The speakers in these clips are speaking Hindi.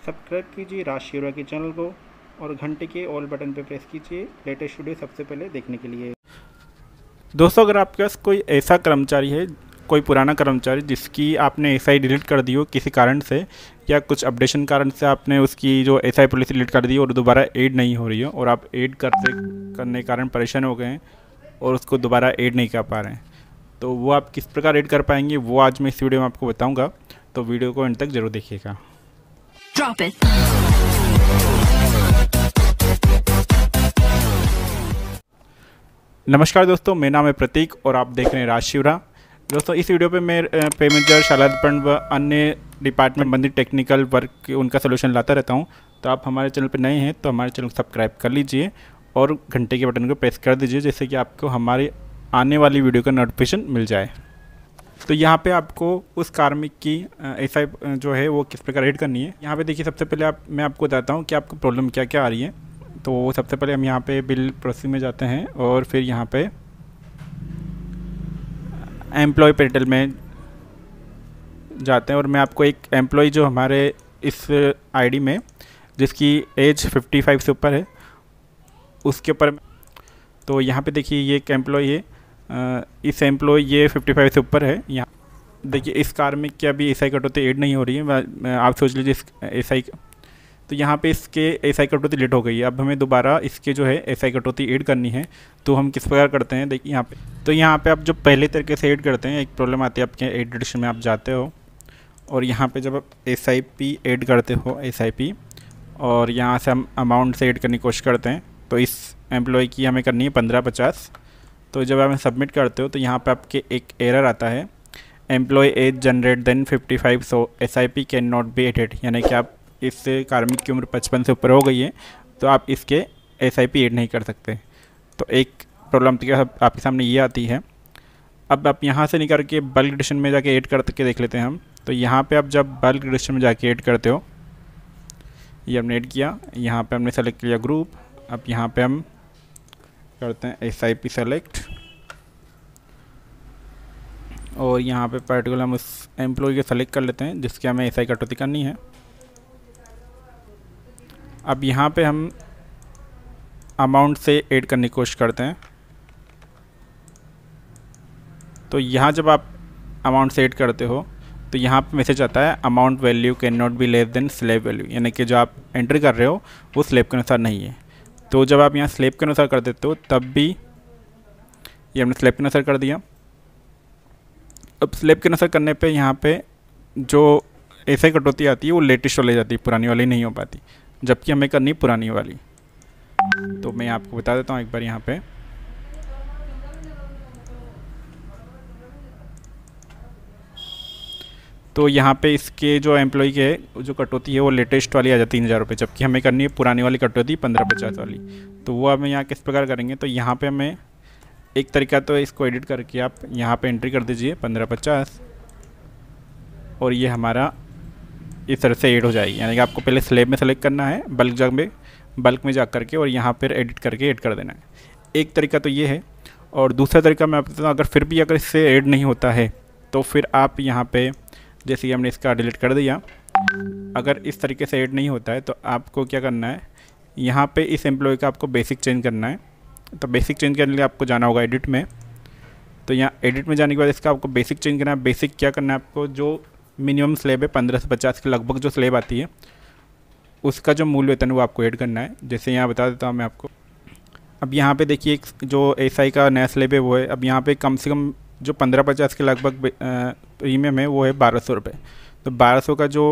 सब्सक्राइब कीजिए राज शिवरा के चैनल को और घंटे के ऑल बटन पर प्रेस कीजिए लेटेस्ट वीडियो सबसे पहले देखने के लिए। दोस्तों, अगर आपके पास कोई ऐसा कर्मचारी है, कोई पुराना कर्मचारी जिसकी आपने एसआई डिलीट कर दी हो किसी कारण से, या कुछ अपडेशन कारण से आपने उसकी जो एसआई पॉलिसी डिलीट कर दी और दोबारा ऐड नहीं हो रही हो, और आप ऐड करने के कारण परेशान हो गए हैं और उसको दोबारा ऐड नहीं कर पा रहे हैं, तो वो आप किस प्रकार ऐड कर पाएंगे वो आज मैं इस वीडियो में आपको बताऊँगा। तो वीडियो को अंत तक ज़रूर देखिएगा। Drop it. नमस्कार दोस्तों, मेरा नाम है प्रतीक और आप देख रहे हैं राज शिवरा। दोस्तों, इस वीडियो पे मैं पेमेंजर, शालादपण व अन्य डिपार्टमेंट संबंधित टेक्निकल वर्क उनका सोल्यूशन लाता रहता हूं। तो आप हमारे चैनल पर नए हैं तो हमारे चैनल को सब्सक्राइब कर लीजिए और घंटे के बटन को प्रेस कर दीजिए, जिससे कि आपको हमारी आने वाली वीडियो का नोटिफिकेशन मिल जाए। तो यहाँ पे आपको उस कार्मिक की एसआई जो है वो किस प्रकार ऐड करनी है। यहाँ पे देखिए, सबसे पहले मैं आपको बताता हूँ कि आपको प्रॉब्लम क्या क्या आ रही है। तो सबसे पहले हम यहाँ पे बिल प्रोसेसिंग में जाते हैं और फिर यहाँ पे एम्प्लॉय पेरेंटल में जाते हैं और मैं आपको एक एम्प्लॉय जो हमारे इस आईडी में जिसकी एज 55 से ऊपर है उसके ऊपर, तो यहाँ पे देखिए ये एक एम्प्लॉय है, इस एम्प्लॉय ये 55 से ऊपर है। यहाँ देखिए इस कार्मिक की अभी एसआई कटौती ऐड नहीं हो रही है। आप सोच लीजिए इस एसआई, तो यहाँ पे इसके एसआई कटौती लेट हो गई है। अब हमें दोबारा इसके जो है एसआई कटौती ऐड करनी है। तो हम किस प्रकार करते हैं, देखिए यहाँ पे, तो यहाँ पे आप जो पहले तरीके से ऐड करते हैं, एक प्रॉब्लम आती है आपके ऐड डिडक्शन में। आप जाते हो और यहाँ पे जब आप एसआईपी ऐड करते हो, एसआईपी, और यहाँ से हम अमाउंट से ऐड करने की कोशिश करते हैं। तो इस एम्प्लॉय की हमें करनी है 1550। तो जब आप सबमिट करते हो तो यहाँ पे आपके एक एरर आता है, एम्प्लॉय एज जनरेट than 55 so SIP can not be added, यानी कि आप इससे कार्मिक की उम्र 55 से ऊपर हो गई है तो आप इसके एसआईपी ऐड नहीं कर सकते। तो एक प्रॉब्लम आपके सामने ये आती है। अब आप यहाँ से निकल के बल्क डिडक्शन में जाके ऐड करके देख लेते हैं हम। तो यहाँ पे आप जब बल्क डिडक्शन में जाके ऐड करते हो, ये हमने ऐड किया, यहाँ पे हमने सेलेक्ट किया ग्रुप। अब यहाँ पे हम करते हैं एसआईपी सेलेक्ट और यहाँ पे पर्टिकुलर हम उस एम्प्लॉय को सेलेक्ट कर लेते हैं जिसकी हमें एसआई कटौती करनी है। अब यहाँ पे हम अमाउंट से ऐड करने की कोशिश करते हैं। तो यहाँ जब आप अमाउंट से ऐड करते हो तो यहाँ पे मैसेज आता है amount value can not be less than slab value, यानी कि जो आप एंट्री कर रहे हो वो स्लेब के अनुसार नहीं है। तो जब आप यहाँ स्लेब के अनुसार कर देते हो तब भी, ये हमने स्लेब के अनुसार कर दिया। अब स्लेब के अनुसार करने पे यहाँ पे जो एसआई कटौती आती है वो लेटेस्ट वाली जाती है, पुरानी वाली नहीं हो पाती, जबकि हमें करनी पुरानी वाली। तो मैं आपको बता देता हूँ एक बार यहाँ पे। तो यहाँ पे इसके जो एम्प्लॉय के जो कटौती है वो लेटेस्ट वाली आ जाती है 3000 रुपये, जबकि हमें करनी है पुरानी वाली कटौती 1550 वाली। तो वो हमें यहाँ किस प्रकार करेंगे, तो यहाँ पे हमें एक तरीका तो इसको एडिट करके आप यहाँ पे एंट्री कर दीजिए 1550 और ये हमारा इस तरह से ऐड हो जाएगी। यानी कि आपको पहले स्लेब में सेलेक्ट करना है, बल्क में जा करके और यहाँ पर एडिट करके ऐड कर देना है। एक तरीका तो ये है। और दूसरा तरीका मैं आपको बताता हूँ, अगर फिर भी अगर इससे ऐड नहीं होता है तो फिर आप यहाँ पे, जैसे कि हमने इसका डिलीट कर दिया, अगर इस तरीके से ऐड नहीं होता है तो आपको क्या करना है, यहाँ पे इस एम्प्लॉय का आपको बेसिक चेंज करना है। तो बेसिक चेंज करने के लिए आपको जाना होगा एडिट में। तो यहाँ एडिट में जाने के बाद इसका आपको बेसिक चेंज करना है। बेसिक क्या करना है आपको, जो मिनिमम स्लेब है 15 से 50 के लगभग जो स्लेब आती है उसका जो मूल्य वेतन है वो आपको ऐड करना है। जैसे यहाँ बता देता हूँ मैं आपको। अब यहाँ पे देखिए एक जो एसआई का नया स्लेब है वो है, अब यहाँ पे कम से कम जो 1550 के लगभग प्रीमियम है वो है 1200 रुपये। तो 1200 का जो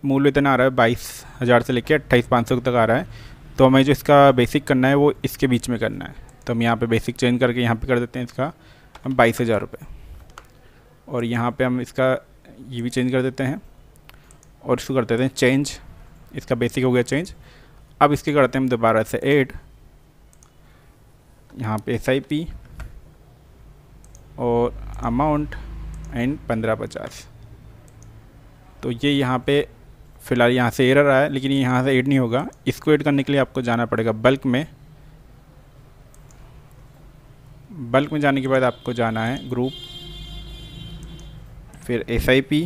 मूल्य वेतन आ रहा है 22,000 से लेकर 28,500 तक आ रहा है। तो हमें जो इसका बेसिक करना है वो इसके बीच में करना है। तो हम यहाँ पे बेसिक चेंज करके यहाँ पे कर देते हैं इसका हम 22,000 रुपये, और यहाँ पे हम इसका ये भी चेंज कर देते हैं और इसको कर देते हैं चेंज। इसका बेसिक हो गया चेंज। अब इसके करते हैं हम दोबारा से ऐड, यहाँ पे एसआईपी और अमाउंट एंड 1550। तो ये यहाँ पे फ़िलहाल यहाँ से एरर आया है, लेकिन यहाँ से ऐड नहीं होगा। इसको ऐड करने के लिए आपको जाना पड़ेगा बल्क में। बल्क में जाने के बाद आपको जाना है ग्रुप, फिर एसआईपी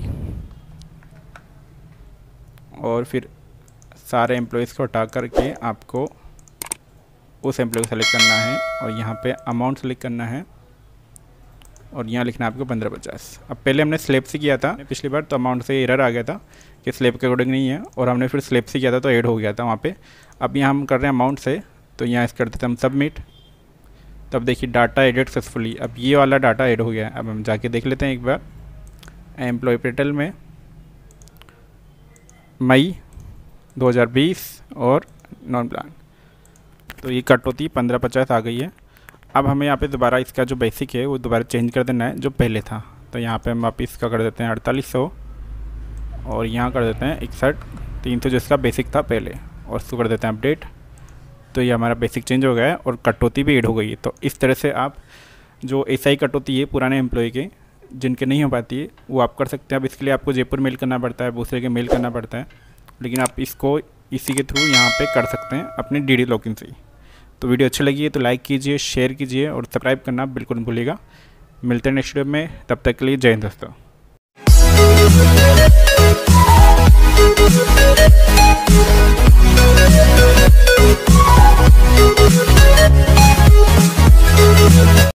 और फिर सारे एम्प्लॉयज़ को हटा करके आपको उस एम्प्लॉय को सेलेक्ट करना है और यहाँ पे अमाउंट सेलेक्ट करना है और यहाँ लिखना है आपको 1550। अब पहले हमने स्लैब से किया था पिछली बार, तो अमाउंट से एरर आ गया था कि स्लैब के अकॉर्डिंग नहीं है, और हमने फिर स्लैब से किया था तो ऐड हो गया था वहाँ पे। अब यहाँ हम कर रहे हैं अमाउंट से, तो यहाँ इस कर देते हैं हम सबमिट। तब देखिए डाटा एडिट सक्सेसफुली, अब ये वाला डाटा ऐड हो गया है। अब हम जाके देख लेते हैं एक बार एम्प्लॉय पोर्टल में, मई 2020 और नॉन प्लान, तो ये कटौती 1550 आ गई है। अब हमें यहाँ पे दोबारा इसका जो बेसिक है वो दोबारा चेंज कर देना है जो पहले था। तो यहाँ पे हम वापस इसका कर देते हैं 4800 और यहाँ कर देते हैं 61,300 जो इसका बेसिक था पहले, और उसको कर देते हैं अपडेट। तो ये हमारा बेसिक चेंज हो गया है और कटौती भी ऐड हो गई है। तो इस तरह से आप जो ऐसा ही कटौती है पुराने एम्प्लॉय के जिनके नहीं हो पाती है वो आप कर सकते हैं। अब इसके लिए आपको जयपुर मेल करना पड़ता है, दूसरे के मेल करना पड़ता है, लेकिन आप इसको इसी के थ्रू यहाँ पे कर सकते हैं अपने DD लॉगिन से ही। तो वीडियो अच्छी लगी है तो लाइक कीजिए, शेयर कीजिए और सब्सक्राइब करना बिल्कुल नहीं भूलिएगा। मिलते हैं नेक्स्ट वीडियो में, तब तक के लिए जय हिंद दोस्तों।